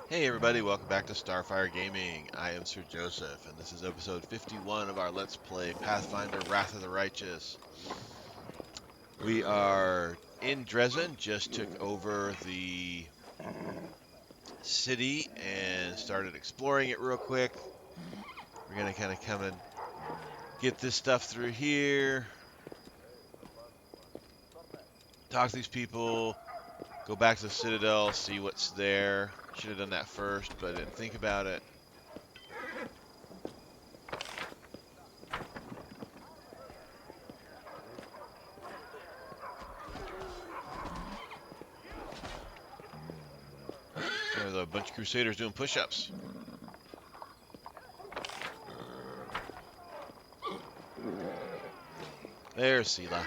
Hey everybody, welcome back to Starfyre Gaming. I am Sir Joseph, and this is episode 51 of our Let's Play Pathfinder Wrath of the Righteous. We are in Drezen, just took over the city and started exploring it real quick. We're going to kind of come and get this stuff through here, talk to these people, go back to the Citadel, see what's there. Should have done that first, but I didn't think about it. There's a bunch of Crusaders doing push-ups. There's Sela.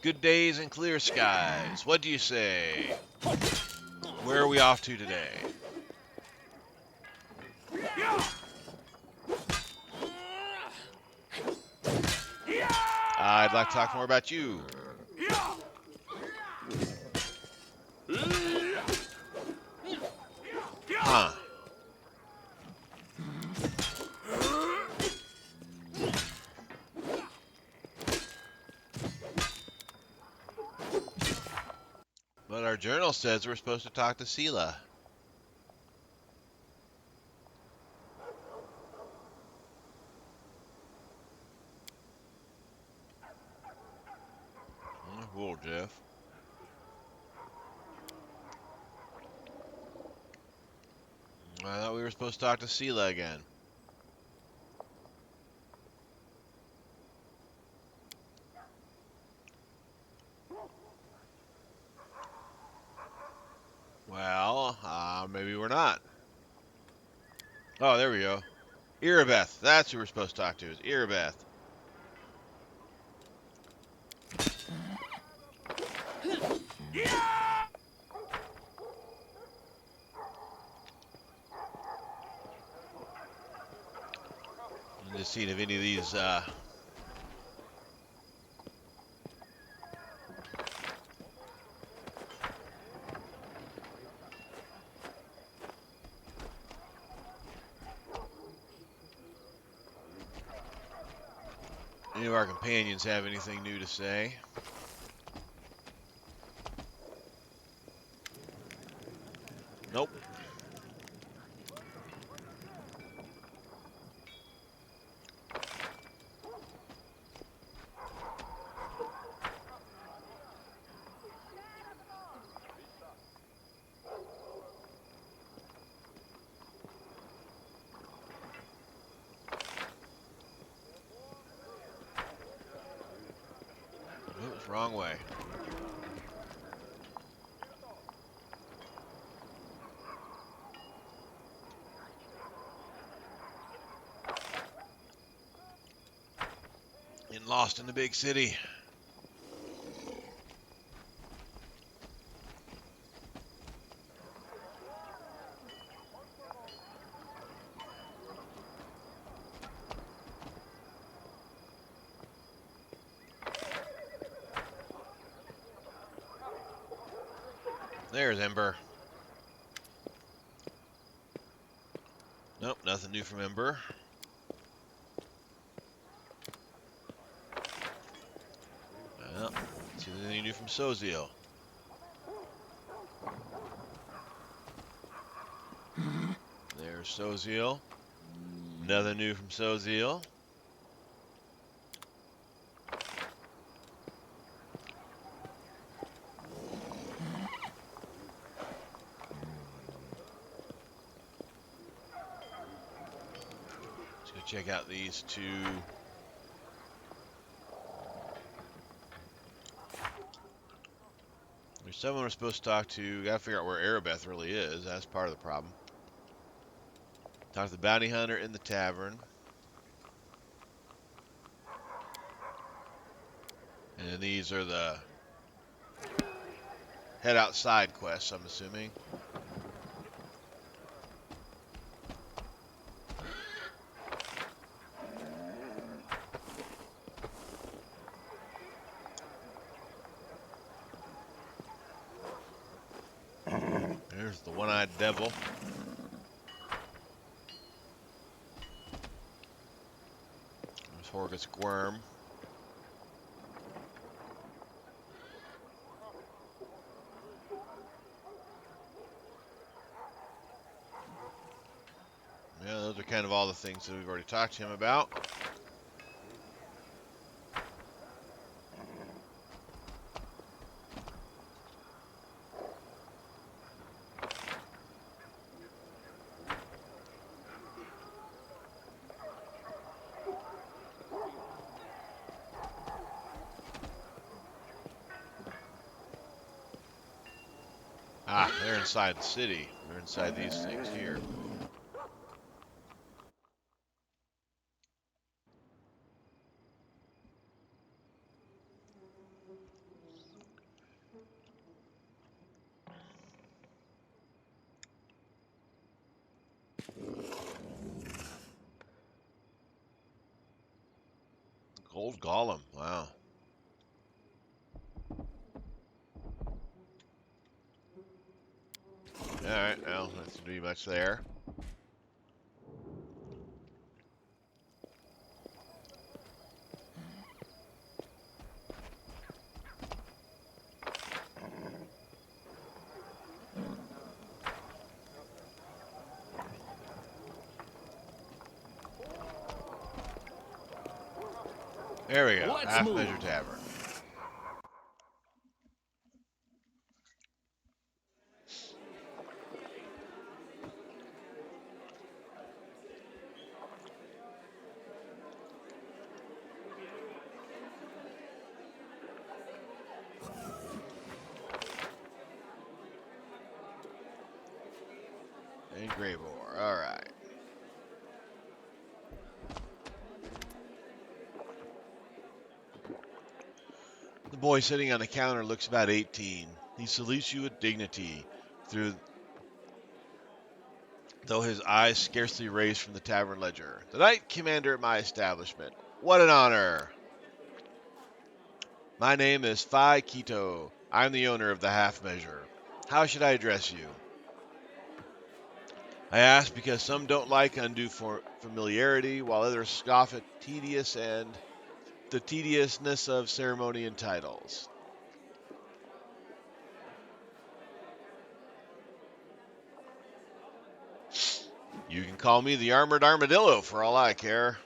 Good days and clear skies. What do you say? Where are we off to today? I'd like to talk more about you. Huh. But our journal says we're supposed to talk to Sela. Cool, Jeff. I thought we were supposed to talk to Sela again. Well, maybe we're not. Oh, there we go. Irabeth. That's who we're supposed to talk to, is Irabeth. I'm just seeing if any of these, any of our companions have anything new to say. Nope. Oops, wrong way. Getting lost in the big city. There's Ember. Nope, nothing new from Ember. Well, let's see if there's anything new from Soziel. There's Soziel. Nothing new from Soziel. Let's go check out these two. There's someone we're supposed to talk to. Gotta figure out where Arabeth really is. That's part of the problem. Talk to the bounty hunter in the tavern. And then these are the head outside quests, I'm assuming. one-eyed devil. There's Horgus Worm. Yeah, those are kind of all the things that we've already talked to him about. Ah, they're inside the city. They're inside these things here. Gold Golem, wow. Alright, well, that doesn't be much there. There we go, Half Measure Tavern. And Greybar, alright. The boy sitting on the counter looks about 18. He salutes you with dignity, though his eyes scarcely raise from the tavern ledger. The Knight Commander at my establishment. What an honor! My name is Phi Kito. I'm the owner of the Half Measure. How should I address you? I ask because some don't like undue familiarity, while others scoff at the tediousness of ceremony and titles. You can call me the Armored Armadillo for all I care.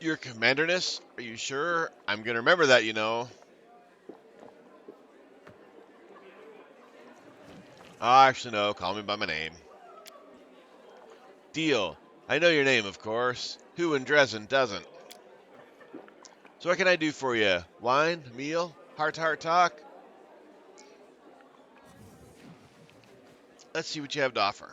Your Commanderness? Are you sure? I'm going to remember that, you know. Oh, actually, no. Call me by my name. Deal. I know your name, of course. Who in Drezen doesn't? So what can I do for you? Wine? Meal? Heart-to-heart talk? Let's see what you have to offer.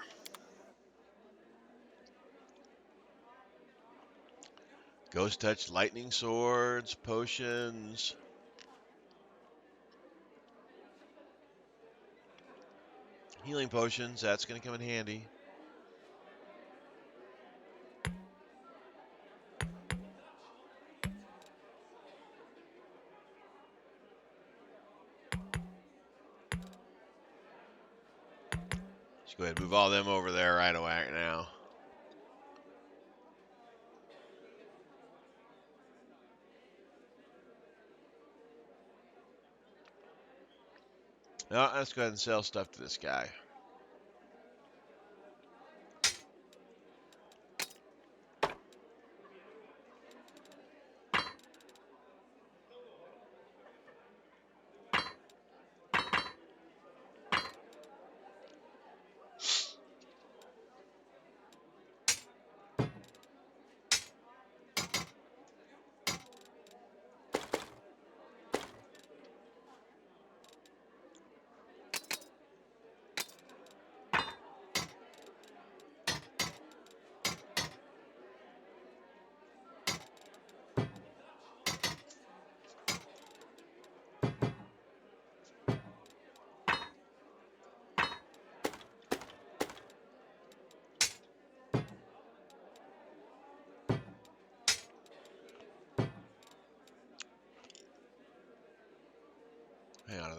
Ghost Touch lightning swords, potions. Healing potions, that's going to come in handy. Let's go ahead and move all them over there right away now. Now, let's go ahead and sell stuff to this guy.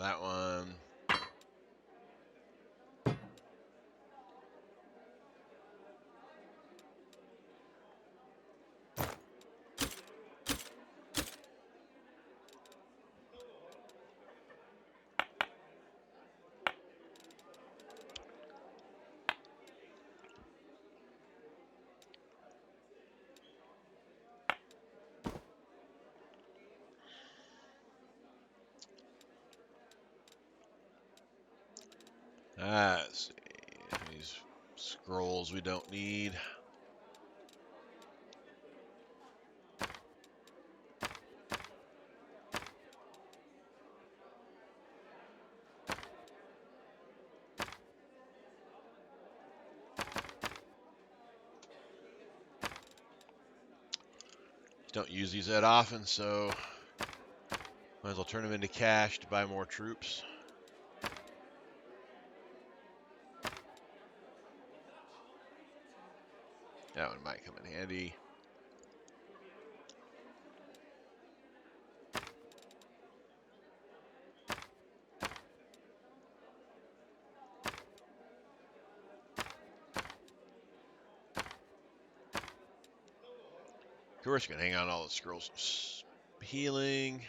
that one. Let's see. These scrolls we don't need. Don't use these that often, so might as well turn them into cash to buy more troops. That one might come in handy. Of course, you can hang on all the scrolls. Healing.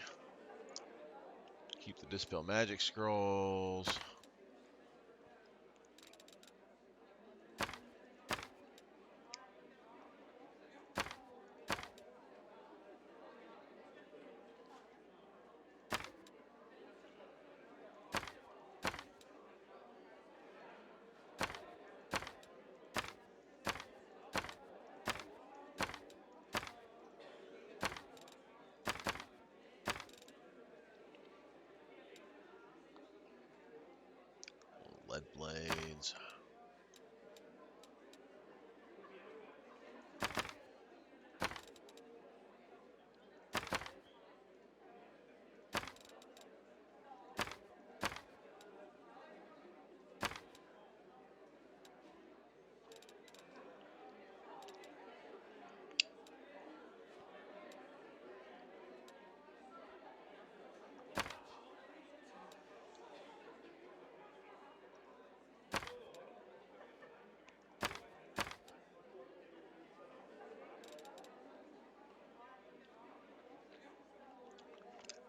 Keep the Dispel Magic scrolls. Lead blades.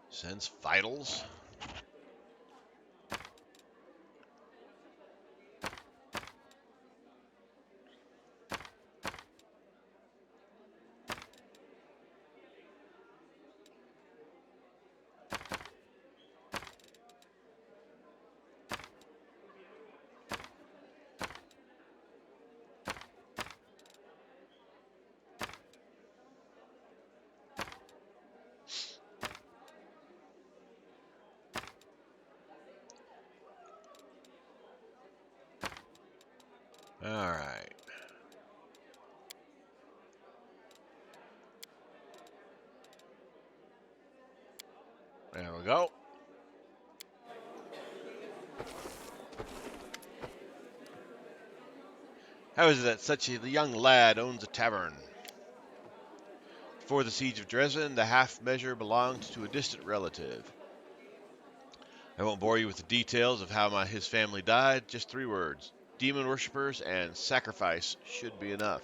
Sends vitals. All right. There we go. How is it that such a young lad owns a tavern? Before the siege of Drezen, the half measure belonged to a distant relative. I won't bore you with the details of how his family died, just 3 words. Demon worshippers and sacrifice should be enough.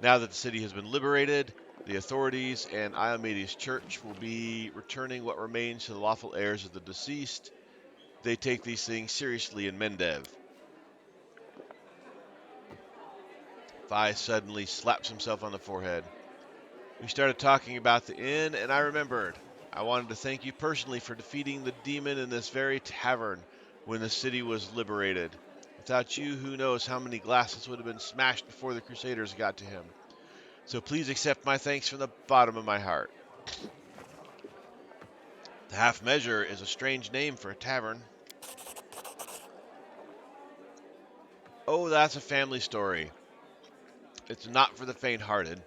Now that the city has been liberated, the authorities and Iomedes Church will be returning what remains to the lawful heirs of the deceased. They take these things seriously in Mendev. Vi suddenly slaps himself on the forehead. We started talking about the inn, and I remembered. I wanted to thank you personally for defeating the demon in this very tavern when the city was liberated. Without you, who knows how many glasses would have been smashed before the Crusaders got to him. So please accept my thanks from the bottom of my heart. The Half Measure is a strange name for a tavern. Oh, that's a family story. It's not for the faint-hearted.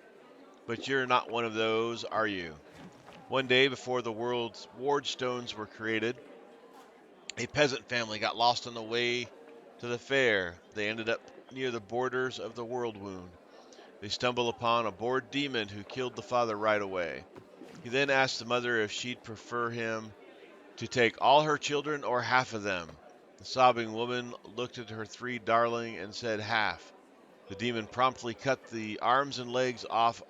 But you're not one of those, are you? One day before the world's ward stones were created, a peasant family got lost on the way to the fair. They ended up near the borders of the world wound. They stumbled upon a bored demon who killed the father right away. He then asked the mother if she'd prefer him To take all her children or half of them. The sobbing woman looked at her 3 darling and said half. The demon promptly cut the arms and legs off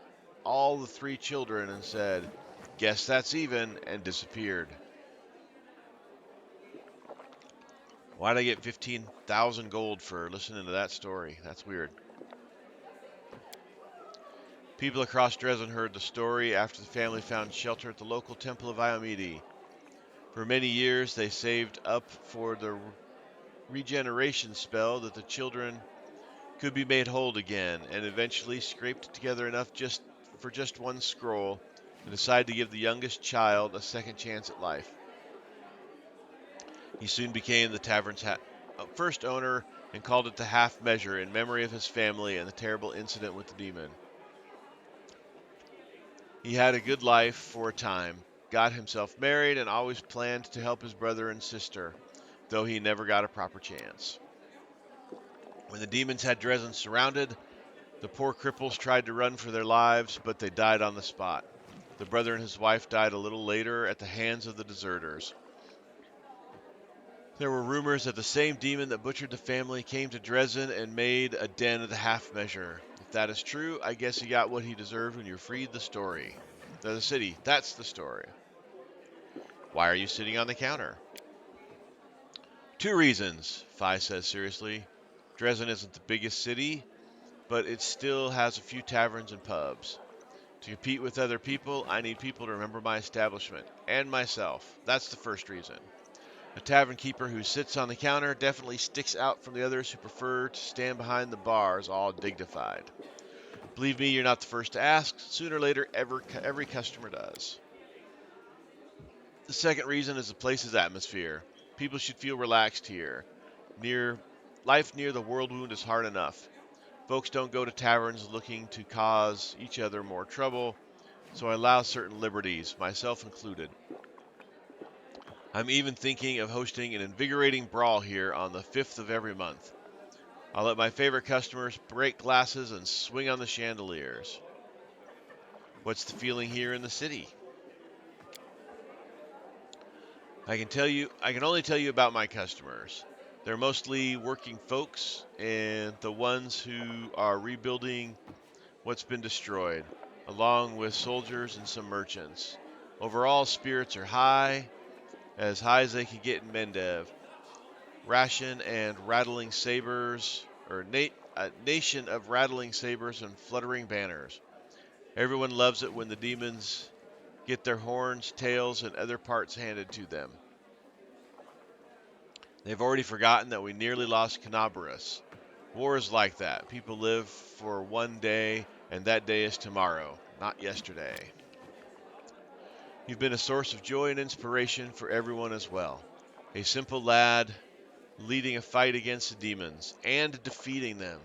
all the 3 children and said, "Guess that's even," and disappeared. Why'd I get 15,000 gold for listening to that story? That's weird. People across Drezen heard the story after the family found shelter at the local temple of Iomede. For many years, they saved up for the regeneration spell that the children could be made whole again, and eventually scraped together enough for just 1 scroll and decided to give the youngest child a second chance at life. He soon became the tavern's first owner and called it the half measure in memory of his family and the terrible incident with the demon. He had a good life for a time, got himself married, and always planned to help his brother and sister, though he never got a proper chance. When the demons had Drezen surrounded, the poor cripples tried to run for their lives, but they died on the spot. The brother and his wife died a little later at the hands of the deserters. There were rumors that the same demon that butchered the family came to Drezen and made a den of the half measure. If that is true, I guess he got what he deserved when you freed the story. The city, that's the story. Why are you sitting on the counter? 2 reasons, Fi says seriously. Drezen isn't the biggest city, but it still has a few taverns and pubs. To compete with other people, I need people to remember my establishment, and myself. That's the first reason. A tavern keeper who sits on the counter definitely sticks out from the others who prefer to stand behind the bars, all dignified. Believe me, you're not the first to ask. Sooner or later, every customer does. The second reason is the place's atmosphere. People should feel relaxed here. Life near the world wound is hard enough. Folks don't go to taverns looking to cause each other more trouble, so I allow certain liberties, myself included. I'm even thinking of hosting an invigorating brawl here on the 5th of every month. I'll let my favorite customers break glasses and swing on the chandeliers. What's the feeling here in the city? I can only tell you about my customers. They're mostly working folks and the ones who are rebuilding what's been destroyed, along with soldiers and some merchants. Overall, spirits are as high as they can get in Mendev. Ration and rattling sabers, or a nation of rattling sabers and fluttering banners. Everyone loves it when the demons get their horns, tails, and other parts handed to them. They've already forgotten that we nearly lost Canabarus. War is like that. People live for one day, and that day is tomorrow, not yesterday. You've been a source of joy and inspiration for everyone as well. A simple lad leading a fight against the demons, and defeating them,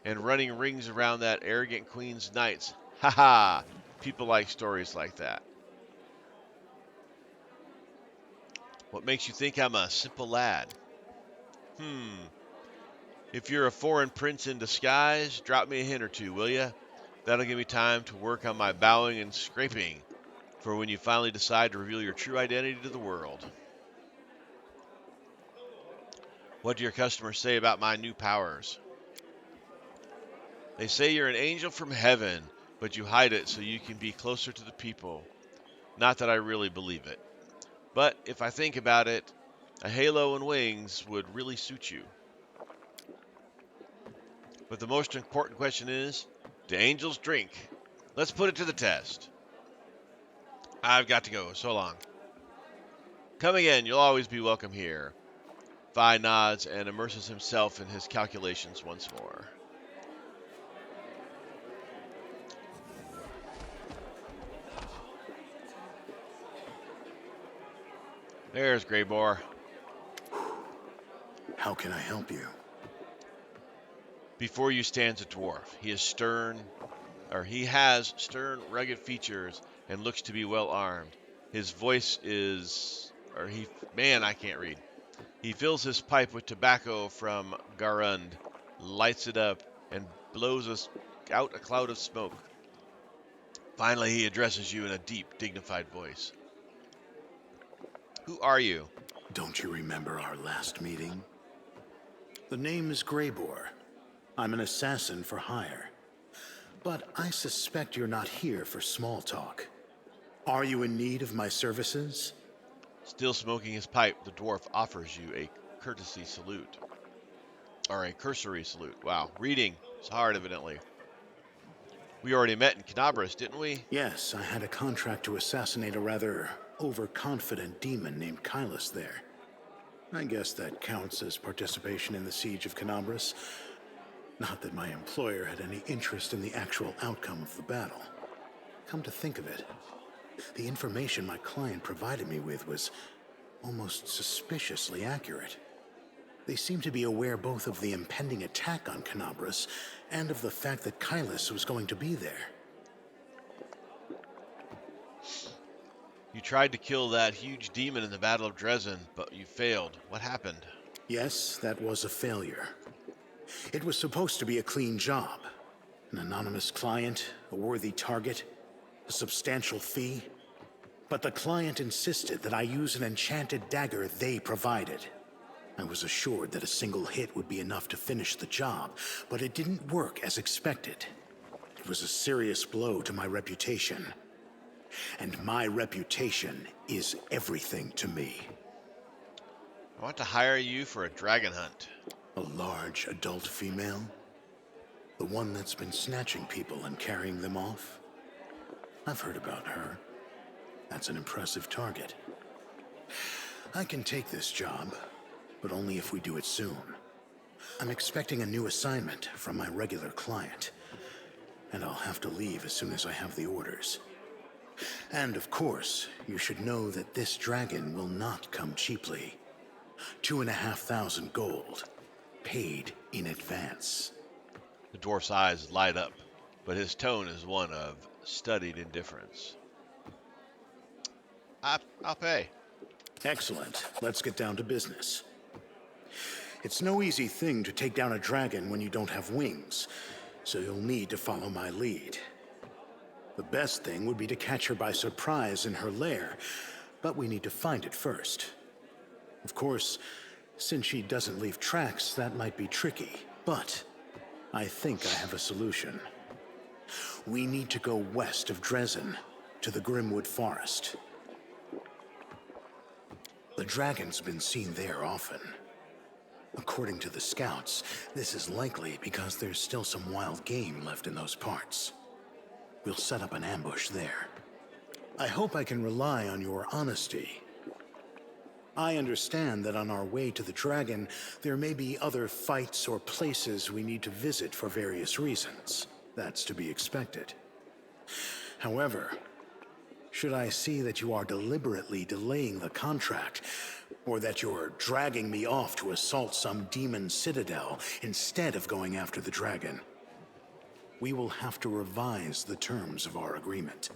and running rings around that arrogant queen's knights. Ha ha! People like stories like that. What makes you think I'm a simple lad? If you're a foreign prince in disguise, drop me a hint or two, will ya? That'll give me time to work on my bowing and scraping for when you finally decide to reveal your true identity to the world. What do your customers say about my new powers? They say you're an angel from heaven, but you hide it so you can be closer to the people. Not that I really believe it. But if I think about it, a halo and wings would really suit you. But the most important question is, do angels drink? Let's put it to the test. I've got to go. So long. Come again. You'll always be welcome here. Vi nods and immerses himself in his calculations once more. There's Greybar. How can I help you? Before you stands a dwarf. He has stern, rugged features and looks to be well armed. His voice is, I can't read. He fills his pipe with tobacco from Garund, lights it up, and blows out a cloud of smoke. Finally, he addresses you in a deep, dignified voice. Who are you? Don't you remember our last meeting? The name is Greybar. I'm an assassin for hire. But I suspect you're not here for small talk. Are you in need of my services? Still smoking his pipe, the dwarf offers you a courtesy salute. Or a cursory salute. Wow. Reading is hard, evidently. We already met in Canabras, didn't we? Yes, I had a contract to assassinate a rather overconfident demon named Kylus there. I guess that counts as participation in the siege of Canabras. Not that my employer had any interest in the actual outcome of the battle. Come to think of it, the information my client provided me with was almost suspiciously accurate. They seemed to be aware both of the impending attack on Canabras and of the fact that Kylus was going to be there. You tried to kill that huge demon in the Battle of Drezen, but you failed. What happened? Yes, that was a failure. It was supposed to be a clean job. An anonymous client, a worthy target, a substantial fee. But the client insisted that I use an enchanted dagger they provided. I was assured that a single hit would be enough to finish the job, but it didn't work as expected. It was a serious blow to my reputation. And my reputation is everything to me. I want to hire you for a dragon hunt. A large adult female? The one that's been snatching people and carrying them off? I've heard about her. That's an impressive target. I can take this job, but only if we do it soon. I'm expecting a new assignment from my regular client, and I'll have to leave as soon as I have the orders. And of course, you should know that this dragon will not come cheaply. 2,500 gold, paid in advance. The dwarf's eyes light up, but his tone is one of studied indifference. I'll pay. Excellent. Let's get down to business. It's no easy thing to take down a dragon when you don't have wings, so you'll need to follow my lead. The best thing would be to catch her by surprise in her lair, but we need to find it first. Of course, since she doesn't leave tracks, that might be tricky, but I think I have a solution. We need to go west of Drezen, to the Grimwood Forest. The dragon's been seen there often. According to the scouts, this is likely because there's still some wild game left in those parts. We'll set up an ambush there. I hope I can rely on your honesty. I understand that on our way to the dragon, there may be other fights or places we need to visit for various reasons. That's to be expected. However, should I see that you are deliberately delaying the contract, or that you're dragging me off to assault some demon citadel instead of going after the dragon, we will have to revise the terms of our agreement.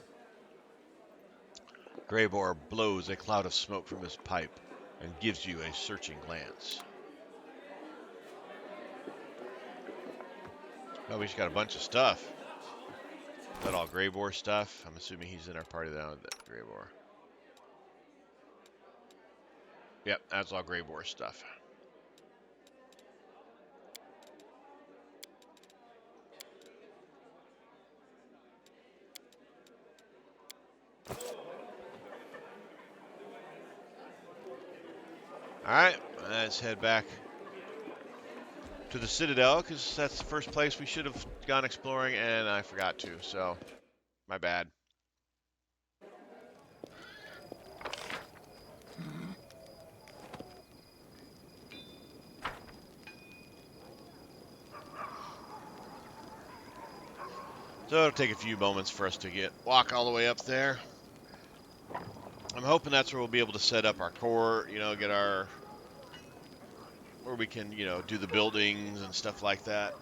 Greybar blows a cloud of smoke from his pipe and gives you a searching glance. Oh, we just got a bunch of stuff. Is that all Greybar stuff? I'm assuming he's in our party now, that Greybar. Yep, that's all Greybar stuff. Alright, let's head back to the Citadel, because that's the first place we should have gone exploring, and I forgot to, so my bad. So it'll take a few moments for us to walk all the way up there. I'm hoping that's where we'll be able to set up our core, get our, where we can, do the buildings and stuff like that.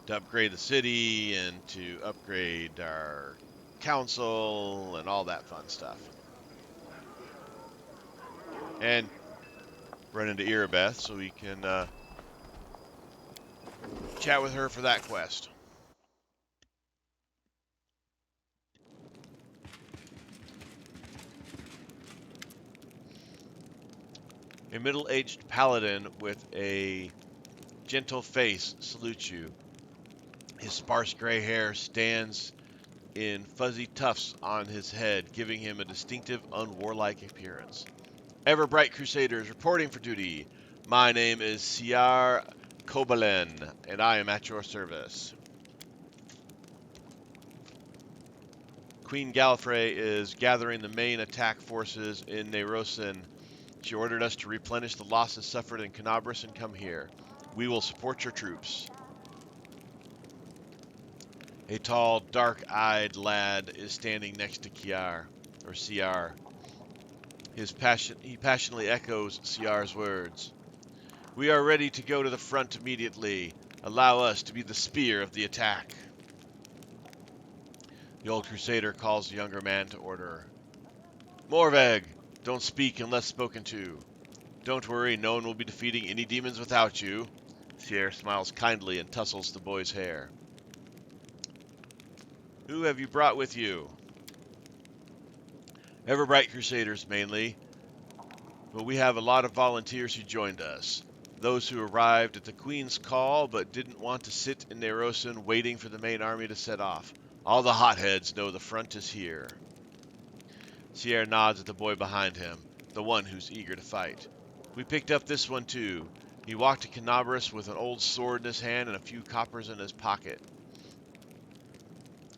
To upgrade the city and to upgrade our council and all that fun stuff. And run into Irabeth so we can chat with her for that quest. A middle-aged paladin with a gentle face salutes you. His sparse gray hair stands in fuzzy tufts on his head, giving him a distinctive, unwarlike appearance. Ever bright Crusaders reporting for duty. My name is Siar Kobalen, and I am at your service. Queen Gallifrey is gathering the main attack forces in Nerosin. She ordered us to replenish the losses suffered in Canabras and come here. We will support your troops. A tall, dark-eyed lad is standing next to Ciar. He passionately echoes Ciar's words. We are ready to go to the front immediately. Allow us to be the spear of the attack. The old crusader calls the younger man to order. Morveg, don't speak unless spoken to. Don't worry, no one will be defeating any demons without you. Ciar smiles kindly and tussles the boy's hair. Who have you brought with you? Everbright Crusaders, mainly. But we have a lot of volunteers who joined us. Those who arrived at the Queen's call but didn't want to sit in Nerosin waiting for the main army to set off. All the hotheads know the front is here. Ciar nods at the boy behind him, the one who's eager to fight. We picked up this one too. He walked to Canabras with an old sword in his hand and a few coppers in his pocket.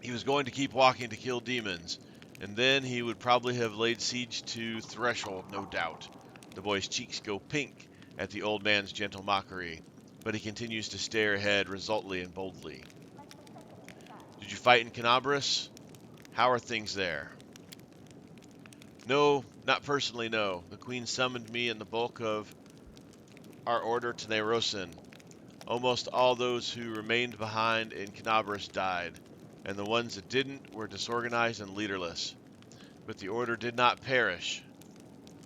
He was going to keep walking to kill demons, and then he would probably have laid siege to Threshold, no doubt. The boy's cheeks go pink at the old man's gentle mockery, but he continues to stare ahead resolutely and boldly. Did you fight in Canabras? How are things there? No, not personally, no. The Queen summoned me and the bulk of our order to Nerosin. Almost all those who remained behind in Canabras died, and the ones that didn't were disorganized and leaderless. But the order did not perish.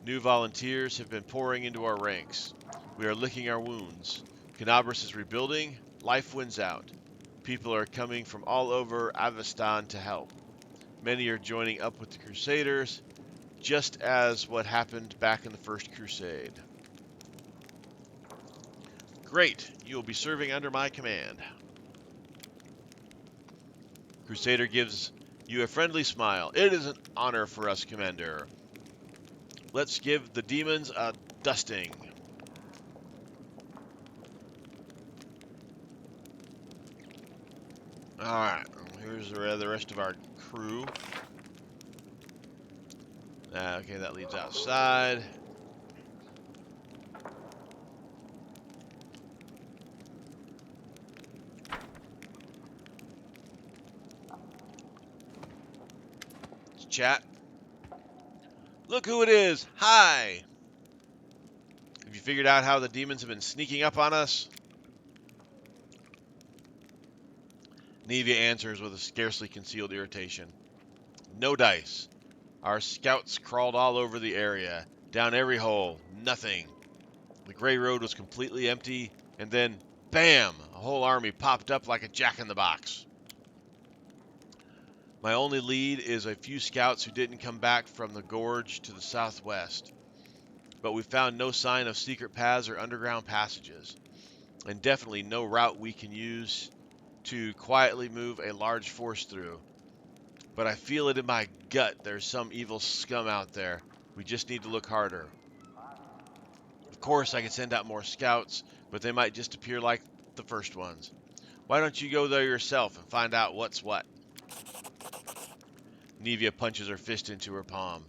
New volunteers have been pouring into our ranks. We are licking our wounds. Canabras is rebuilding. Life wins out. People are coming from all over Avestan to help. Many are joining up with the Crusaders, just as what happened back in the First Crusade. Great, you will be serving under my command. Crusader gives you a friendly smile. It is an honor for us, Commander. Let's give the demons a dusting. Alright, here's the rest of our crew. Okay, that leads outside. Let's chat. Look who it is! Hi! Have you figured out how the demons have been sneaking up on us? Anivia answers with a scarcely concealed irritation. No dice. Our scouts crawled all over the area, down every hole, nothing. The Grey Road was completely empty, and then, bam! A whole army popped up like a jack-in-the-box. My only lead is a few scouts who didn't come back from the gorge to the southwest. But we found no sign of secret paths or underground passages, and definitely no route we can use to quietly move a large force through. But I feel it in my gut there's some evil scum out there. We just need to look harder. Of course, I could send out more scouts, but they might just appear like the first ones. Why don't you go there yourself and find out what's what? Anivia punches her fist into her palm.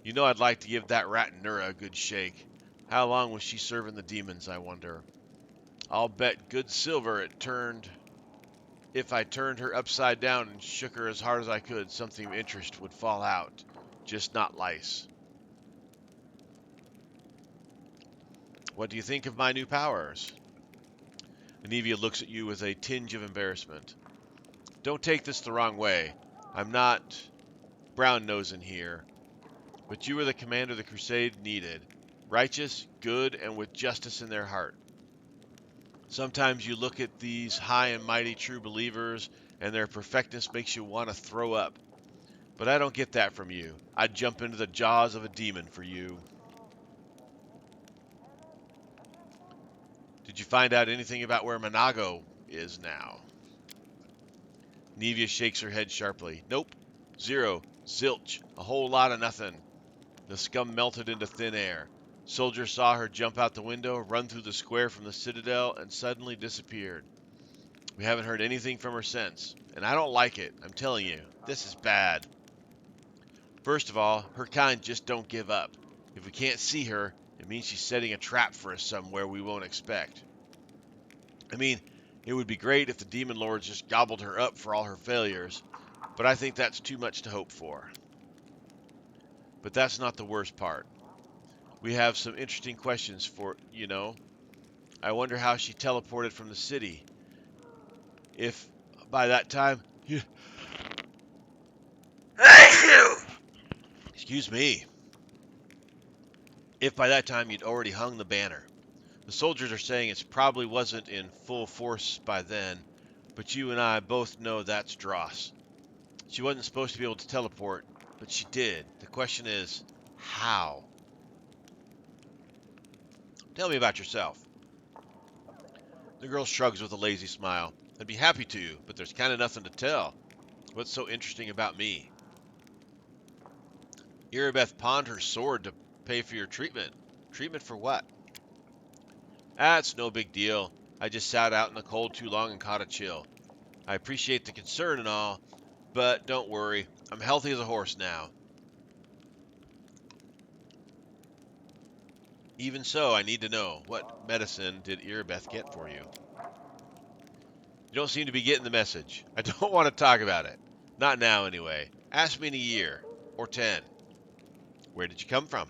You know I'd like to give that rat Nura a good shake. How long was she serving the demons, I wonder? I'll bet good silver if I turned her upside down and shook her as hard as I could, something of interest would fall out. Just not lice. What do you think of my new powers? Anivia looks at you with a tinge of embarrassment. Don't take this the wrong way. I'm not brown-nosing here. But you are the commander the Crusade needed. Righteous, good, and with justice in their heart. Sometimes you look at these high and mighty true believers, and their perfectness makes you want to throw up. But I don't get that from you. I'd jump into the jaws of a demon for you. Did you find out anything about where Monago is now? Anivia shakes her head sharply. Nope. Zero. Zilch. A whole lot of nothing. The scum melted into thin air. Soldiers saw her jump out the window, run through the square from the citadel, and suddenly disappeared. We haven't heard anything from her since, and I don't like it. I'm telling you, this is bad. First of all, her kind just don't give up. If we can't see her, it means she's setting a trap for us somewhere we won't expect. I mean, it would be great if the demon lords just gobbled her up for all her failures, but I think that's too much to hope for. But that's not the worst part. We have some interesting questions for. I wonder how she teleported from the city. If by that time you Excuse me. If by that time you'd already hung the banner. The soldiers are saying it probably wasn't in full force by then, but you and I both know that's dross. She wasn't supposed to be able to teleport, but she did. The question is, how? Tell me about yourself. The girl shrugs with a lazy smile. I'd be happy to, but there's kind of nothing to tell. What's so interesting about me? Irabeth pawned her sword to pay for your treatment. Treatment for what? It's no big deal. I just sat out in the cold too long and caught a chill. I appreciate the concern and all, but don't worry. I'm healthy as a horse now. Even so, I need to know, what medicine did Irabeth get for you? You don't seem to be getting the message. I don't want to talk about it. Not now, anyway. Ask me in a year. Or 10. Where did you come from?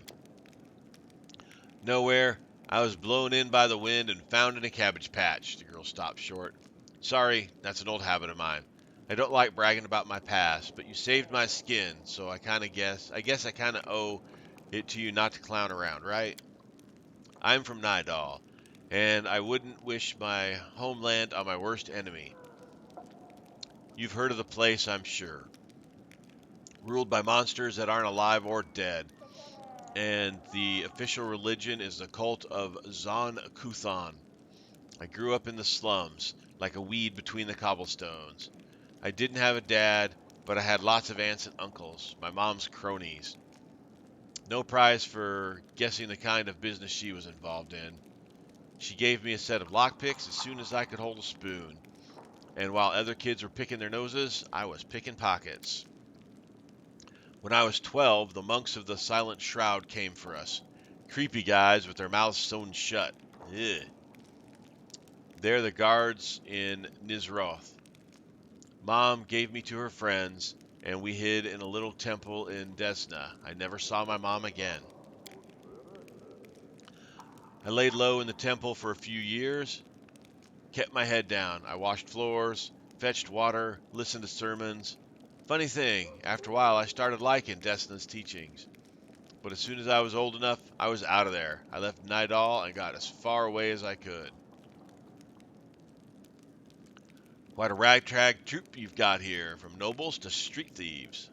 Nowhere. I was blown in by the wind and found in a cabbage patch. The girl stopped short. Sorry, that's an old habit of mine. I don't like bragging about my past, but you saved my skin, so I guess I kind of owe it to you not to clown around, right? I'm from Nidal, and I wouldn't wish my homeland on my worst enemy. You've heard of the place, I'm sure. Ruled by monsters that aren't alive or dead, and the official religion is the cult of Zon Kuthan. I grew up in the slums, like a weed between the cobblestones. I didn't have a dad, but I had lots of aunts and uncles, my mom's cronies. No prize for guessing the kind of business she was involved in. She gave me a set of lockpicks as soon as I could hold a spoon. And while other kids were picking their noses, I was picking pockets. When I was 12, the monks of the Silent Shroud came for us. Creepy guys with their mouths sewn shut. Ugh. They're the guards in Nizroth. Mom gave me to her friends, and we hid in a little temple in Desna. I never saw my mom again. I laid low in the temple for a few years, kept my head down. I washed floors, fetched water, listened to sermons. Funny thing, after a while I started liking Desna's teachings. But as soon as I was old enough, I was out of there. I left Nidal and got as far away as I could. Quite a ragtag troop you've got here, from nobles to street thieves.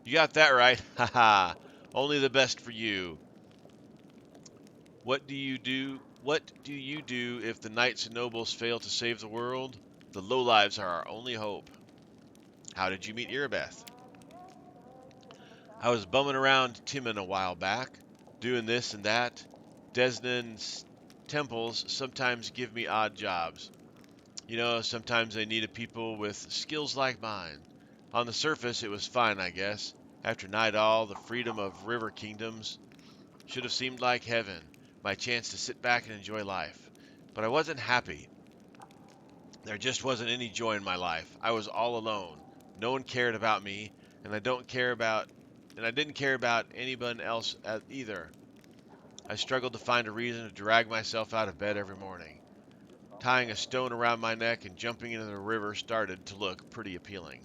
You got that right. Ha ha. Only the best for you. What do you do? What do you do if the knights and nobles fail to save the world? The lowlives are our only hope. How did you meet Irabeth? I was bumming around Timon a while back, doing this and that. Desnan's temples sometimes give me odd jobs. Sometimes they needed people with skills like mine. On the surface, it was fine, I guess. After Nidal, the freedom of river kingdoms should have seemed like heaven, my chance to sit back and enjoy life. But I wasn't happy. There just wasn't any joy in my life. I was all alone. No one cared about me, and I didn't care about anyone else either. I struggled to find a reason to drag myself out of bed every morning. Tying a stone around my neck and jumping into the river started to look pretty appealing.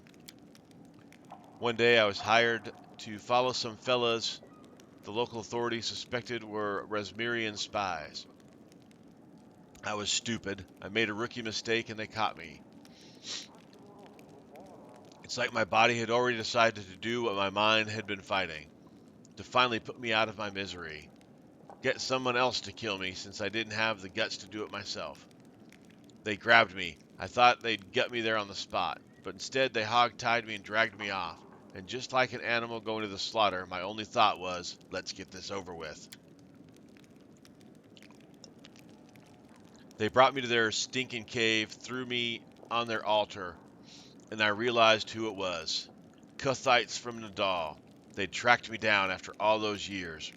One day I was hired to follow some fellas the local authorities suspected were Resmirian spies. I was stupid. I made a rookie mistake and they caught me. It's like my body had already decided to do what my mind had been fighting, to finally put me out of my misery. get someone else to kill me since I didn't have the guts to do it myself. They grabbed me. I thought they'd gut me there on the spot, but instead they hog-tied me and dragged me off. And just like an animal going to the slaughter, my only thought was, let's get this over with. They brought me to their stinking cave, threw me on their altar, and I realized who it was. Cuthites from Nadal. They'd tracked me down after all those years.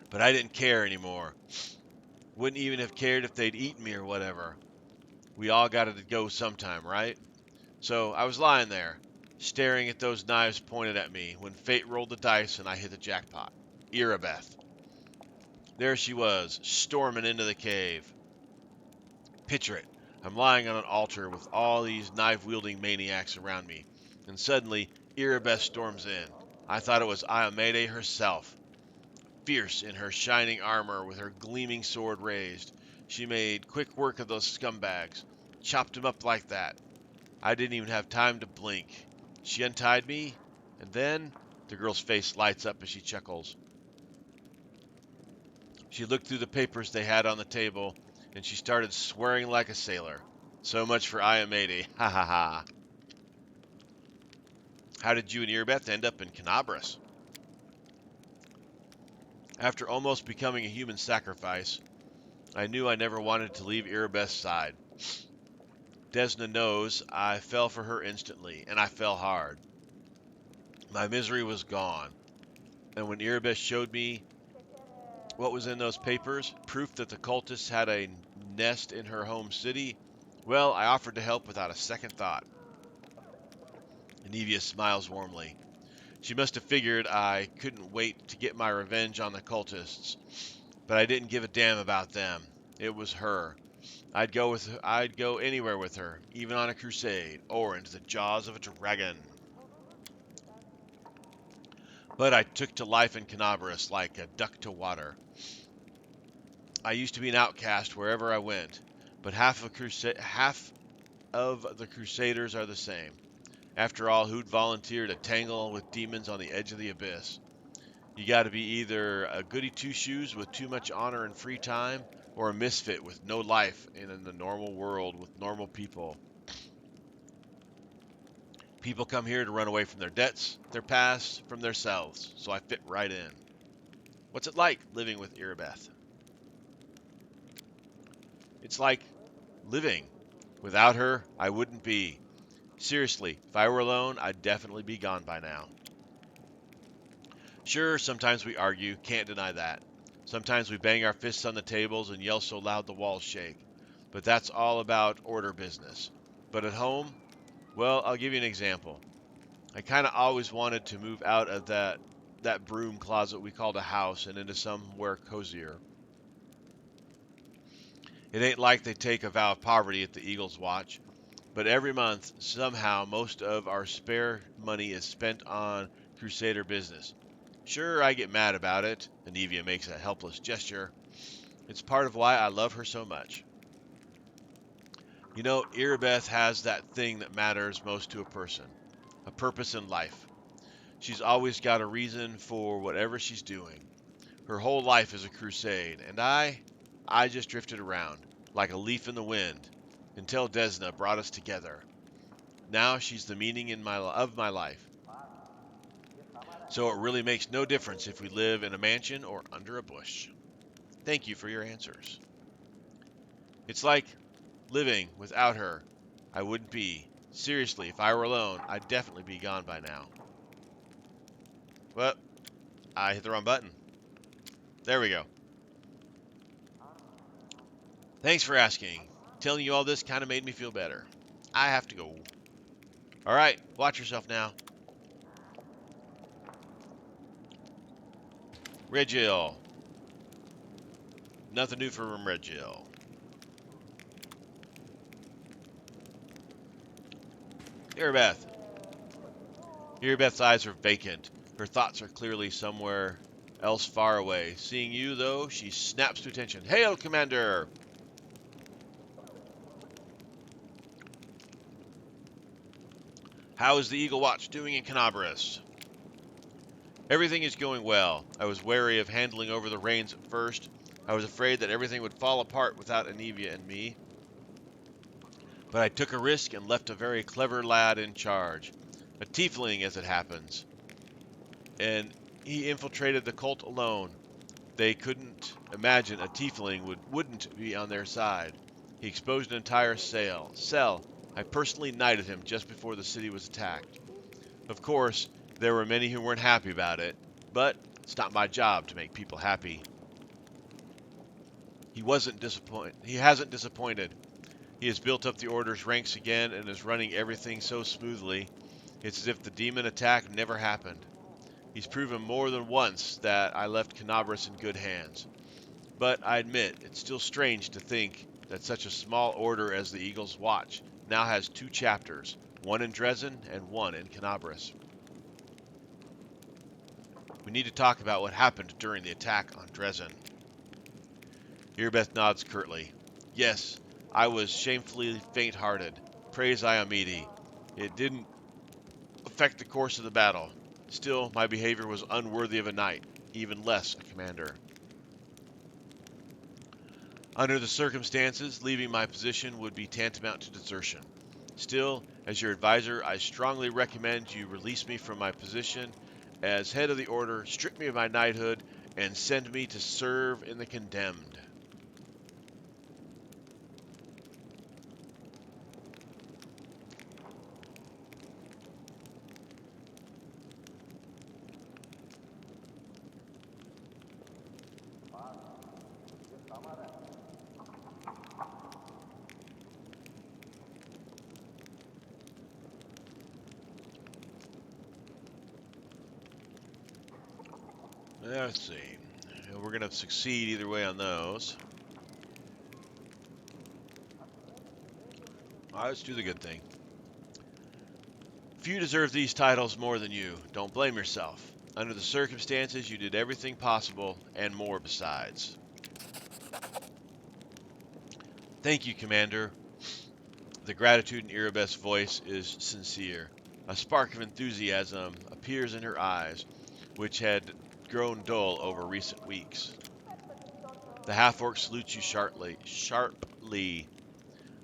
But I didn't care anymore. Wouldn't even have cared if they'd eaten me or whatever. We all got to go sometime, right? So I was lying there, staring at those knives pointed at me, when fate rolled the dice and I hit the jackpot. Irabeth. There she was, storming into the cave. Picture it. I'm lying on an altar with all these knife-wielding maniacs around me, and suddenly Irabeth storms in. I thought it was Ayamede herself. Fierce in her shining armor with her gleaming sword raised, she made quick work of those scumbags, chopped them up like that. I didn't even have time to blink. She untied me, and then the girl's face lights up as she chuckles. She looked through the papers they had on the table, and she started swearing like a sailor. So much for Ayamede. Ha ha ha. How did you and Irabeth end up in Canabras? After almost becoming a human sacrifice, I knew I never wanted to leave Irabeth's side. Desna knows I fell for her instantly, and I fell hard. My misery was gone, and when Irabeth showed me what was in those papers, proof that the cultists had a nest in her home city, well, I offered to help without a second thought. Anivia smiles warmly. She must have figured I couldn't wait to get my revenge on the cultists, but I didn't give a damn about them. It was her. I'd go anywhere with her, even on a crusade or into the jaws of a dragon. But I took to life in Canabras like a duck to water. I used to be an outcast wherever I went, but half of the Crusaders are the same. After all, who'd volunteer to tangle with demons on the edge of the abyss? You gotta be either a goody two-shoes with too much honor and free time, or a misfit with no life in the normal world with normal people. People come here to run away from their debts, their past, from themselves, so I fit right in. What's it like living with Irabeth? It's like living. Without her, I wouldn't be. Seriously, if I were alone, I'd definitely be gone by now. Sure, sometimes we argue, can't deny that. Sometimes we bang our fists on the tables and yell so loud the walls shake. But that's all about order business. But at home, well, I'll give you an example. I kind of always wanted to move out of that broom closet we called a house and into somewhere cozier. It ain't like they take a vow of poverty at the Eagles Watch, but every month, somehow, most of our spare money is spent on Crusader business. Sure, I get mad about it. Anivia makes a helpless gesture. It's part of why I love her so much. You know, Irabeth has that thing that matters most to a person, a purpose in life. She's always got a reason for whatever she's doing. Her whole life is a crusade, and I just drifted around, like a leaf in the wind, until Desna brought us together. Now she's the meaning of my life. So it really makes no difference if we live in a mansion or under a bush. Thank you for your answers. It's like living without her. I wouldn't be. Seriously, if I were alone, I'd definitely be gone by now. Well, I hit the wrong button. There we go. Thanks for asking. Telling you all this kind of made me feel better. I have to go. All right, watch yourself now. Regil. Nothing new from Regil. Irabeth. Irabeth's eyes are vacant. Her thoughts are clearly somewhere else far away. Seeing you, though, she snaps to attention. Hail, Commander! How is the Eagle Watch doing in Canabras? Everything is going well. I was wary of handling over the reins at first. I was afraid that everything would fall apart without Anivia and me. But I took a risk and left a very clever lad in charge. A tiefling, as it happens. And he infiltrated the cult alone. They couldn't imagine a tiefling wouldn't be on their side. He exposed an entire cell. I personally knighted him just before the city was attacked. Of course, there were many who weren't happy about it, but it's not my job to make people happy. He hasn't disappointed. He has built up the Order's ranks again and is running everything so smoothly. It's as if the demon attack never happened. He's proven more than once that I left Canabras in good hands. But I admit, it's still strange to think that such a small order as the Eagle's Watch now has two chapters, one in Drezen and one in Canabras. We need to talk about what happened during the attack on Drezen. Irbeth nods curtly. Yes, I was shamefully faint-hearted. Praise Iamidi. It didn't affect the course of the battle. Still, my behavior was unworthy of a knight, even less a commander. Under the circumstances, leaving my position would be tantamount to desertion. Still, as your advisor, I strongly recommend you release me from my position as head of the order, strip me of my knighthood, and send me to serve in the condemned. Let's see. We're going to succeed either way on those. All right, let's do the good thing. Few deserve these titles more than you. Don't blame yourself. Under the circumstances, you did everything possible and more besides. Thank you, Commander. The gratitude in Irabeth's voice is sincere. A spark of enthusiasm appears in her eyes, which had grown dull over recent weeks. The half-orc salutes you sharply.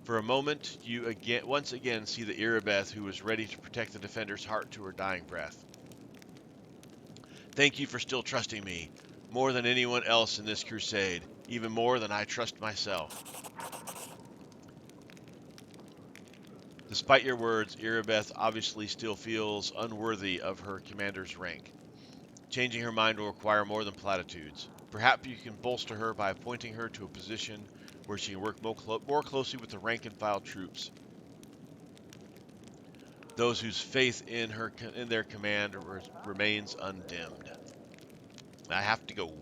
For a moment, you once again see the Irabeth who was ready to protect the defender's heart to her dying breath. Thank you for still trusting me, more than anyone else in this crusade, even more than I trust myself. Despite your words, Irabeth obviously still feels unworthy of her commander's rank. Changing her mind will require more than platitudes. Perhaps you can bolster her by appointing her to a position where she can work more closely with the rank-and-file troops, those whose faith in their command remains undimmed. I have to go.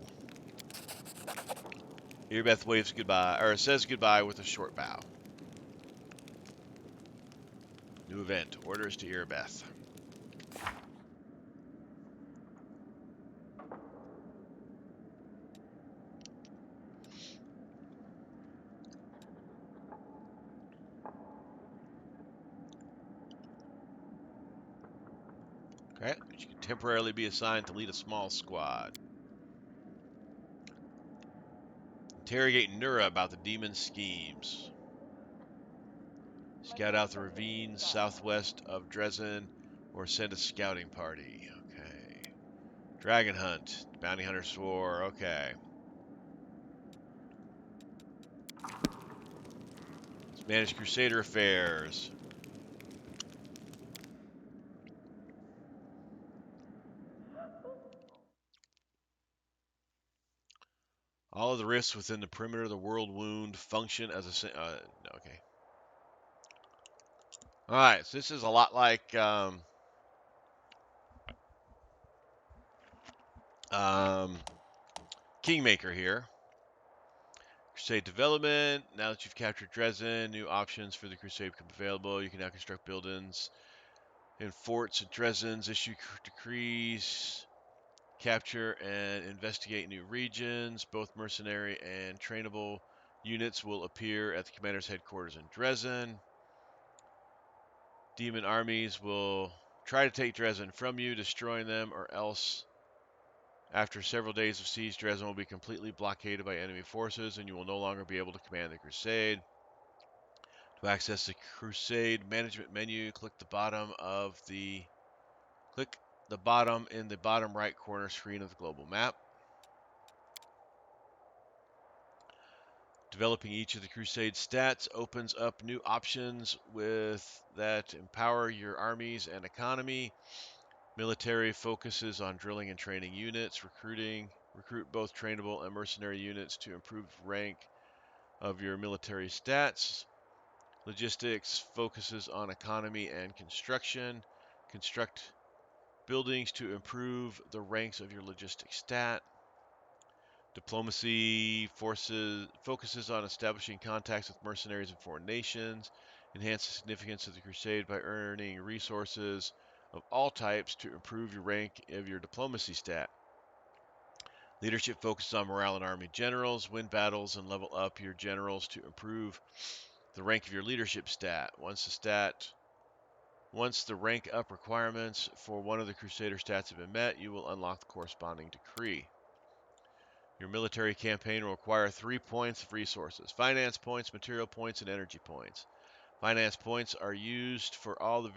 Irabeth waves goodbye, or says goodbye with a short bow. New event. Orders to Irabeth. Okay. She can temporarily be assigned to lead a small squad. Interrogate Nura about the demon's schemes. Scout out the ravines southwest of Drezen or send a scouting party. Okay. Dragon hunt. Bounty hunter swore. Okay. Let's manage Crusader affairs. All of the rifts within the perimeter of the world wound function as a... okay. Alright, so this is a lot like... Kingmaker here. Crusade development. Now that you've captured Drezen, new options for the Crusade become available. You can now construct buildings in forts at Drezen's, issue decrees, capture and investigate new regions. Both mercenary and trainable units will appear at the commander's headquarters in Drezen. Demon armies will try to take Drezen from you, destroying them, or else After several days of siege, Drezen will be completely blockaded by enemy forces, and you will no longer be able to command the Crusade. To access the Crusade Management menu, click the bottom in the bottom right corner screen of the global map. Developing each of the Crusade stats opens up new options that empower your armies and economy. Military focuses on drilling and training units, recruit both trainable and mercenary units to improve rank of your military stats. Logistics focuses on economy and construction. Construct buildings to improve the ranks of your logistics stat. Diplomacy focuses on establishing contacts with mercenaries in foreign nations. Enhance the significance of the crusade by earning resources of all types to improve your rank of your diplomacy stat. Leadership focuses on morale and army generals. Win battles and level up your generals to improve the rank of your leadership stat. Once the rank up requirements for one of the Crusader stats have been met, you will unlock the corresponding decree. Your military campaign will require 3 points of resources: finance points, material points, and energy points. Finance points are used for all the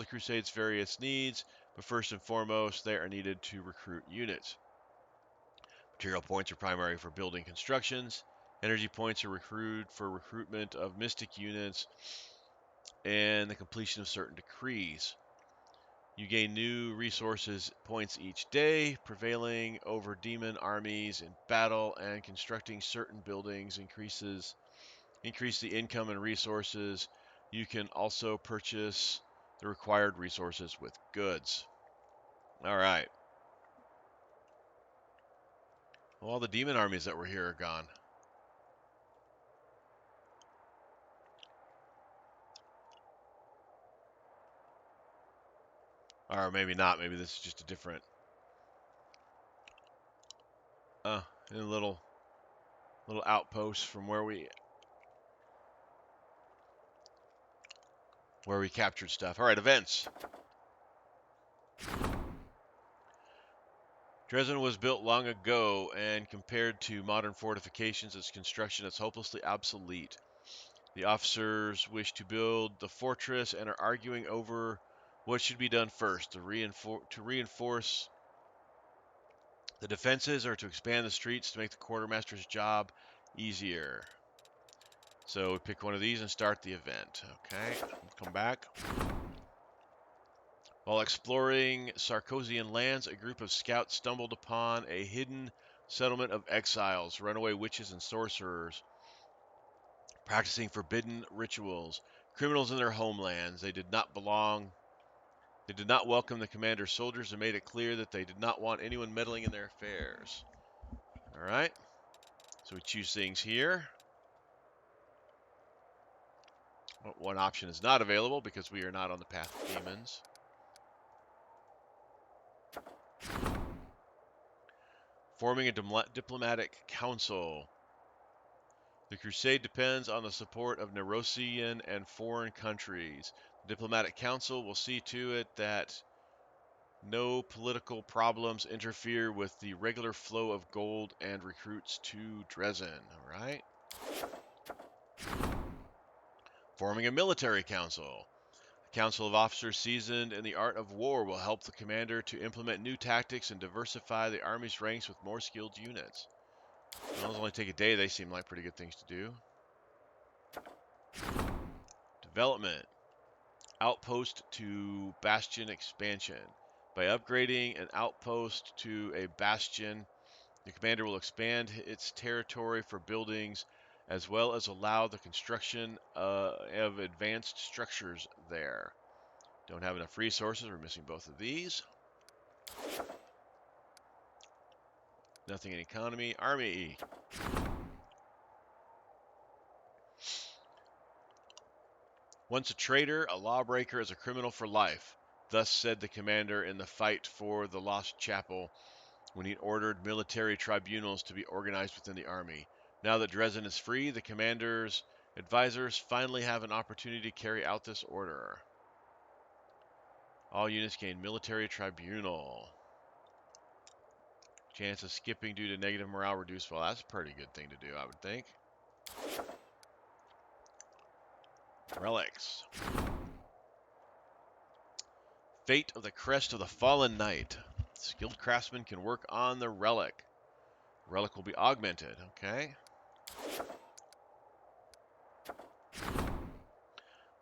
Crusade's various needs, but first and foremost, they are needed to recruit units. Material points are primary for building constructions. Energy points are for recruitment of mystic units and the completion of certain decrees. You gain new resources points each day. Prevailing over demon armies in battle and constructing certain buildings increase the income and resources. You can also purchase the required resources with goods. All right. Well, all the demon armies that were here are gone. Or maybe not. Maybe this is just a different a little outpost from where we captured stuff. All right, events. Drezen was built long ago, and compared to modern fortifications, its construction is hopelessly obsolete. The officers wish to build the fortress and are arguing over what should be done first: to reinforce the defenses or to expand the streets to make the quartermaster's job easier. So we pick one of these and start the event. Okay, we'll come back. While exploring Sarkosian lands, a group of scouts stumbled upon a hidden settlement of exiles, runaway witches, and sorcerers practicing forbidden rituals. Criminals in their homelands. They did not welcome the commander's soldiers and made it clear that they did not want anyone meddling in their affairs. All right. So we choose things here. One option is not available because we are not on the path of demons. Forming a diplomatic council. The crusade depends on the support of Nerosian and foreign countries. The diplomatic council will see to it that no political problems interfere with the regular flow of gold and recruits to Drezen. All right. Forming a military council. A council of officers seasoned in the art of war will help the commander to implement new tactics and diversify the army's ranks with more skilled units. Those only take a day. They seem like pretty good things to do. Development. Outpost to bastion expansion. By upgrading an outpost to a bastion, the commander will expand its territory for buildings as well as allow the construction of advanced structures there. Don't have enough resources. We're missing both of these. Nothing in economy. Army. Once a traitor, a lawbreaker is a criminal for life. Thus said the commander in the fight for the Lost Chapel when he ordered military tribunals to be organized within the army. Now that Drezen is free, the commander's advisors finally have an opportunity to carry out this order. All units gain military tribunal. Chance of skipping due to negative morale reduced. Well, that's a pretty good thing to do, I would think. Relics. Fate of the Crest of the Fallen Knight. Skilled craftsman can work on the relic. Relic will be augmented. Okay.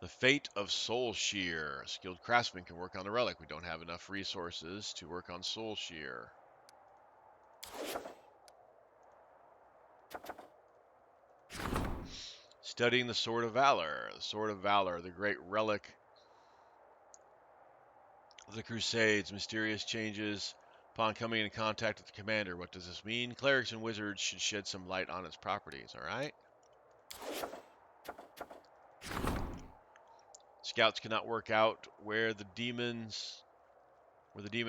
The Fate of Soul Shear. Skilled craftsman can work on the relic. We don't have enough resources to work on Soul Shear. Studying the Sword of Valor. The Sword of Valor, the great relic of the Crusades. Mysterious changes upon coming in contact with the commander. What does this mean? Clerics and wizards should shed some light on its properties, alright? Scouts cannot work out where the demon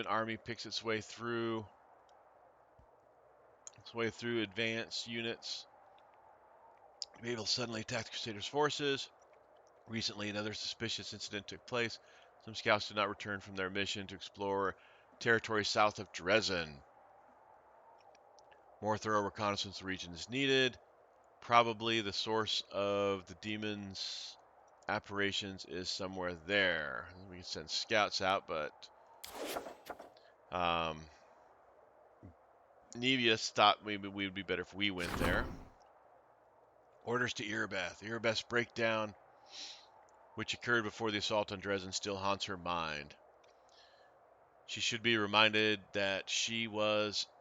army picks its way through advanced units. Be able to suddenly attack the Crusaders' forces. Recently, another suspicious incident took place. Some scouts did not return from their mission to explore territory south of Drezen. More thorough reconnaissance of the region is needed. Probably the source of the demons' apparitions is somewhere there. We can send scouts out, but Anivia thought maybe we would be better if we went there. Orders to Erebeth. Erebeth's breakdown, which occurred before the assault on Drezen, still haunts her mind. She should be reminded that she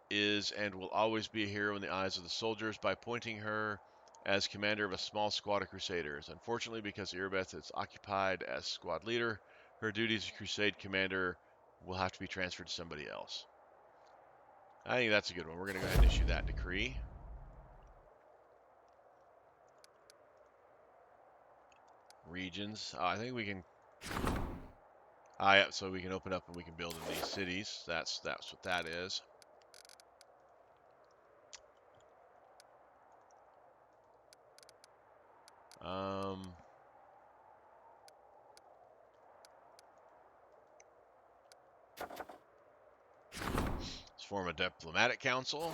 is, and will always be a hero in the eyes of the soldiers by appointing her as commander of a small squad of Crusaders. Unfortunately, because Erebeth is occupied as squad leader, her duties as Crusade commander will have to be transferred to somebody else. I think that's a good one. We're going to go ahead and issue that decree. Regions. I think we can... yeah, so we can open up and we can build in these cities. That's what that is. Let's form a diplomatic council.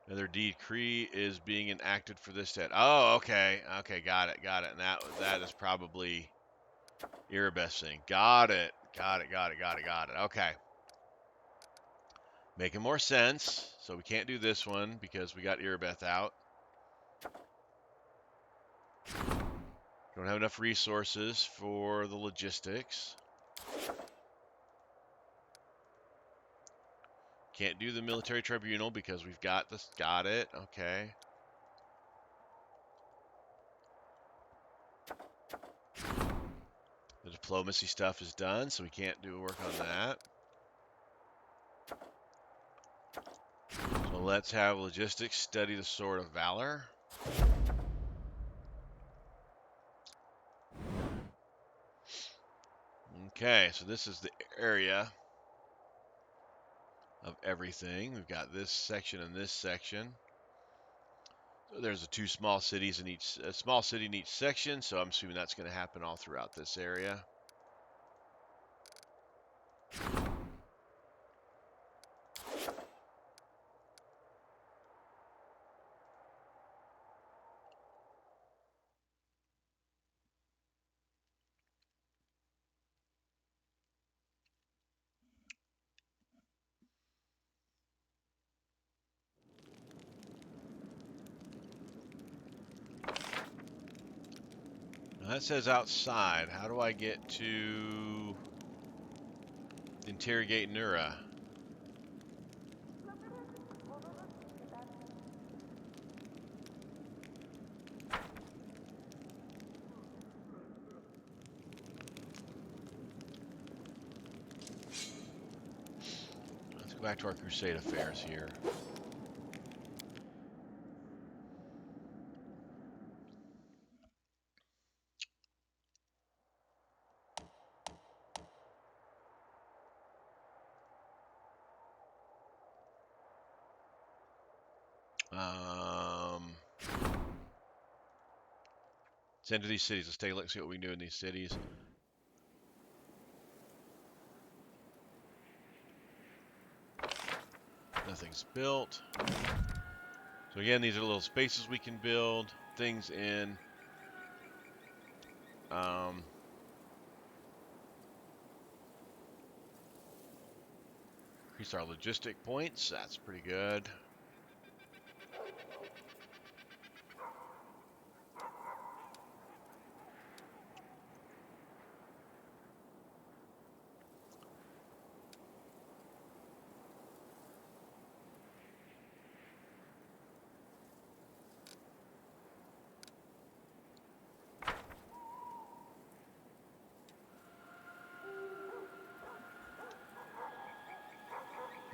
Another decree is being enacted for this debt. Oh, okay. Okay, got it. And that is probably Erebeth's thing. Got it. Okay. Making more sense. So we can't do this one because we got Erebeth out. Don't have enough resources for the logistics. Can't do the military tribunal because we've got this. Got it. Okay. The diplomacy stuff is done, so we can't do work on that. So let's have logistics study the Sword of Valor. Okay, so this is the area of everything. We've got this section and this section. So there's two small cities in each, a small city in each section, so I'm assuming that's going to happen all throughout this area. Now that says outside. How do I get to interrogate Nura? Let's go back to our Crusade affairs here. Send to these cities. Let's take a look, see what we can do in these cities. things built. So again, these are little spaces we can build things in. Increase our logistic points. That's pretty good.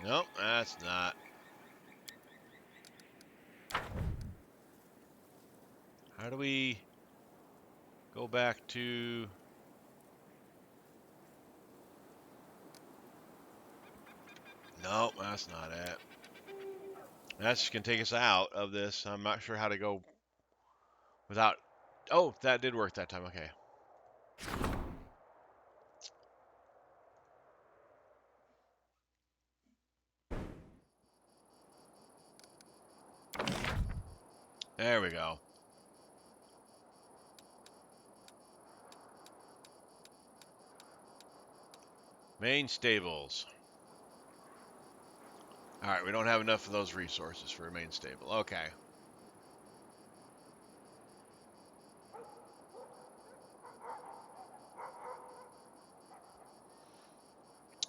Nope, that's not. How do we go back to... Nope, that's not it. That's just going to take us out of this. I'm not sure how to go without... Oh, that did work that time. Okay. There we go. Main stables. Alright, we don't have enough of those resources for a main stable. Okay.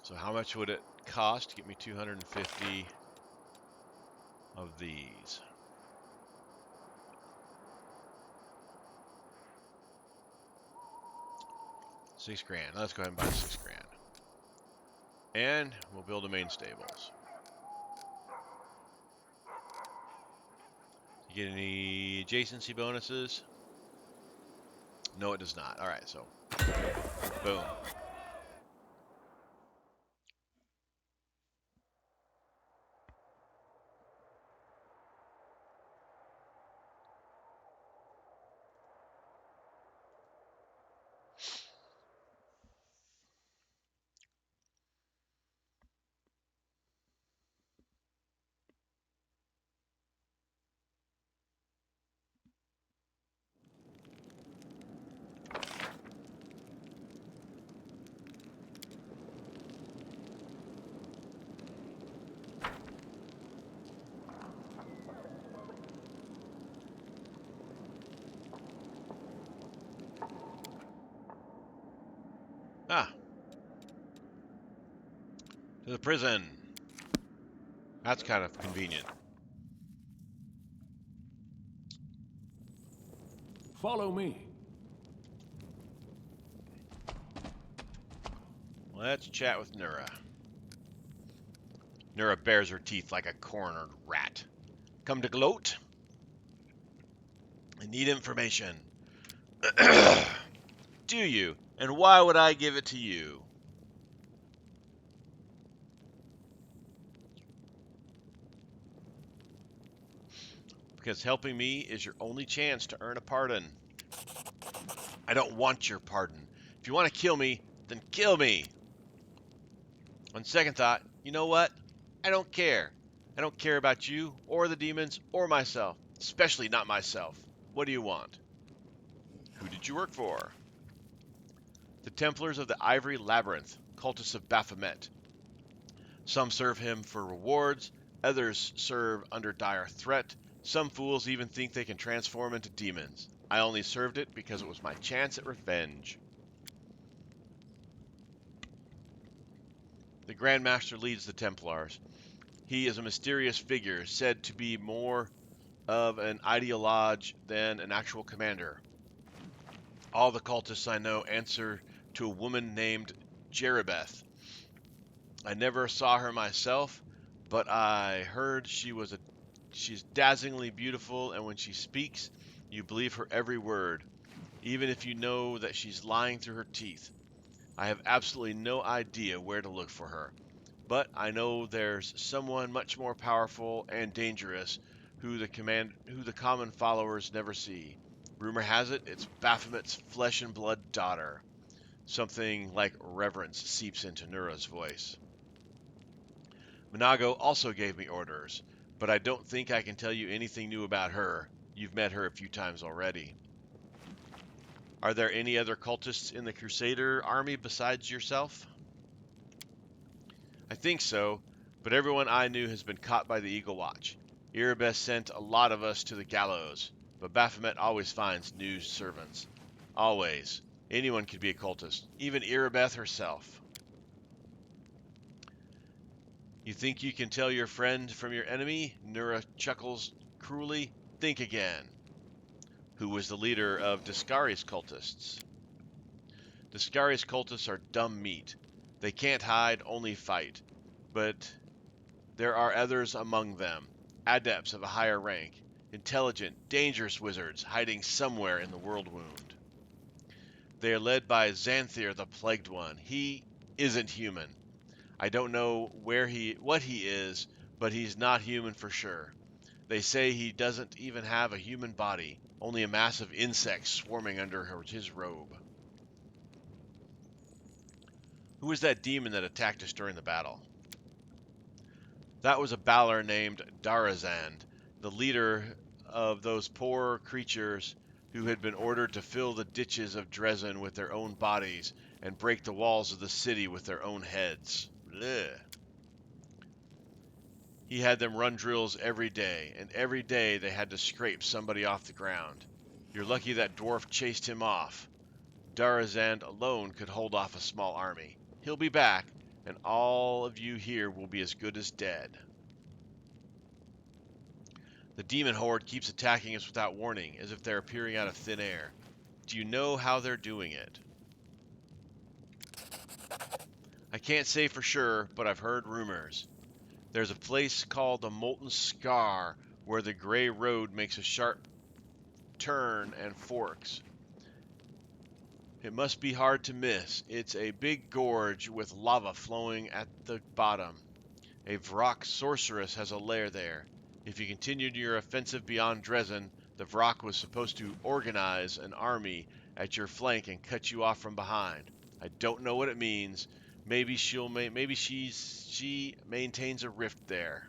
So how much would it cost to get me 250 of these? $6,000. Let's go ahead and buy $6,000. And we'll build a main stables. You get any adjacency bonuses? No, it does not. Alright, so boom. Ah, to the prison. That's kind of convenient. Follow me. Let's chat with Nura. Nura bares her teeth like a cornered rat. Come to gloat? I need information. Do you? And why would I give it to you? Because helping me is your only chance to earn a pardon. I don't want your pardon. If you want to kill me, then kill me. On second thought, you know what? I don't care. I don't care about you, or the demons, or myself. Especially not myself. What do you want? Who did you work for? The Templars of the Ivory Labyrinth, cultists of Baphomet. Some serve him for rewards, others serve under dire threat. Some fools even think they can transform into demons. I only served it because it was my chance at revenge. The Grand Master leads the Templars. He is a mysterious figure, said to be more of an ideologue than an actual commander. All the cultists I know answer to a woman named Jeribeth. I never saw her myself, but I heard she's dazzlingly beautiful, and when she speaks, you believe her every word, even if you know that she's lying through her teeth. I have absolutely no idea where to look for her, but I know there's someone much more powerful and dangerous who the common followers never see. Rumor has it it's Baphomet's flesh and blood daughter. Something like reverence seeps into Nura's voice. Minago also gave me orders, but I don't think I can tell you anything new about her. You've met her a few times already. Are there any other cultists in the Crusader army besides yourself? I think so, but everyone I knew has been caught by the Eagle Watch. Erebus sent a lot of us to the gallows, but Baphomet always finds new servants. Always. Anyone could be a cultist, even Erebeth herself. You think you can tell your friend from your enemy? Nura chuckles cruelly. Think again. Who was the leader of Discari's cultists? Discari's cultists are dumb meat. They can't hide, only fight. But there are others among them, adepts of a higher rank, intelligent, dangerous wizards hiding somewhere in the world wound. They are led by Xanthir, the Plagued One. He isn't human. I don't know what he is, but he's not human for sure. They say he doesn't even have a human body, only a mass of insects swarming under his robe. Who was that demon that attacked us during the battle? That was a Balor named Drezen, the leader of those poor creatures who had been ordered to fill the ditches of Drezen with their own bodies and break the walls of the city with their own heads. Blech. He had them run drills every day, and every day they had to scrape somebody off the ground. You're lucky that dwarf chased him off. Darazand alone could hold off a small army. He'll be back, and all of you here will be as good as dead. The demon horde keeps attacking us without warning, as if they're appearing out of thin air. Do you know how they're doing it? I can't say for sure, but I've heard rumors. There's a place called the Molten Scar where the gray road makes a sharp turn and forks. It must be hard to miss. It's a big gorge with lava flowing at the bottom. A Vrock sorceress has a lair there. If you continued your offensive beyond Drezen, the Vrock was supposed to organize an army at your flank and cut you off from behind. I don't know what it means. Maybe she maintains a rift there.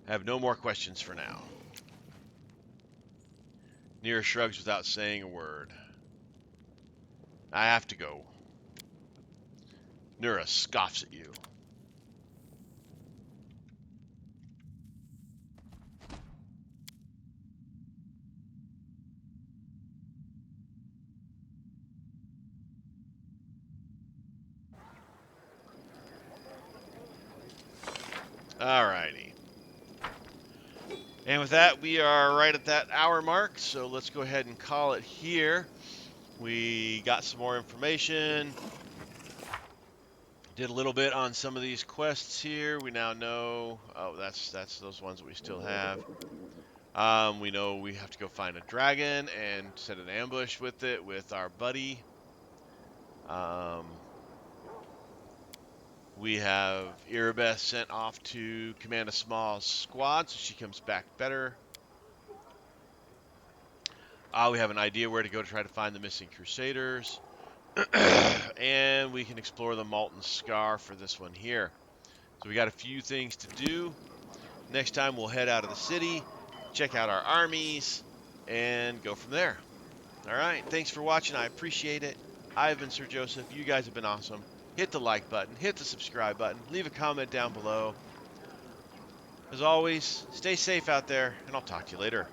I have no more questions for now. Nira shrugs without saying a word. I have to go. Nura scoffs at you. Alrighty. And with that, we are right at that hour mark, so let's go ahead and call it here. We got some more information. Did a little bit on some of these quests here. We now know, oh, that's those ones that we still have. We know we have to go find a dragon and set an ambush with it with our buddy. We have Erebeth sent off to command a small squad, so she comes back better. We have an idea where to go to try to find the missing Crusaders. And we can explore the Molten Scar for this one here. So we got a few things to do. Next time we'll head out of the city, check out our armies, and go from there. All right, thanks for watching. I appreciate it. I've been Sir Joseph. You guys have been awesome. Hit the like button, hit the subscribe button, leave a comment down below. As always, stay safe out there, and I'll talk to you later.